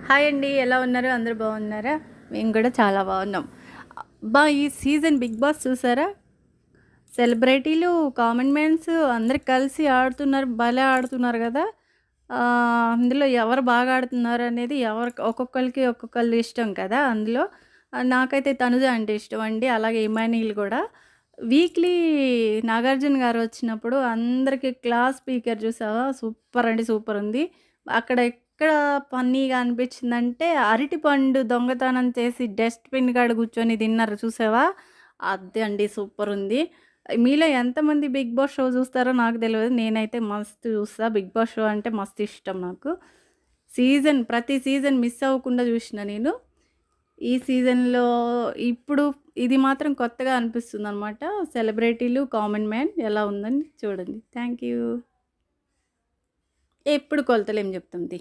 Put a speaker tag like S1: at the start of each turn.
S1: Hi అండి. ఎలా ఉన్నారు? అందరూ బాగున్నారా? మేము కూడా చాలా బాగున్నాం. అబ్బా! ఈ సీజన్ 'బిగ్ బాస్' చూసారా? సెలబ్రిటీలు, కామన్ మ్యాన్స్ అందరూ కలిసి ఆడుతున్నారు. భలే ఆడుతున్నారు గదా! అందులో ఎవరు బాగా ఆడుతున్నారనేది ఒక్కొక్కళ్ళకి ఒక్కొక్కళ్ళు ఇష్టం కదా! అందులో నాకైతే తనుజ అంటే ఇష్టమండి. అలాగే ఇమాన్యుల్ గూడా. వీక్లీ నాగార్జున గారు వచ్చినప్పుడు అందరికి క్లాస్ స్పీకర్ చూసావా? సూపర్ అంటే సూపర్ ఉంది. అక్కడ ఎక్కడ ఫన్నీగా అనిపించిందంటే అరటిపండు దొంగతనం చేసి డస్ట్‌బిన్ కాడ కూర్చొని తిన్నారు చూసావా? అది అండి సూపర్ ఉంది. మీలో ఎంతమంది 'బిగ్ బాస్' షో చూస్తారో నాకు తెలవదు. నేనైతే మస్తు చూస్తా. 'బిగ్ బాస్' షో అంటే మస్తు ఇష్టం నాకు. ప్రతి సీజన్ మిస్ అవ్వకుండా చూషిన నేను. ఈ సీజన్‌లో ఇప్పుడు ఇది మాత్రం కొత్తగా అనిపిస్తుందనమాట. సెలబ్రిటీలు, కామన్ మ్యాన్ ఎలా ఉందని చూడండి. Thank you. ఎప్పుడు కొలతలేం చెప్తాం తీ.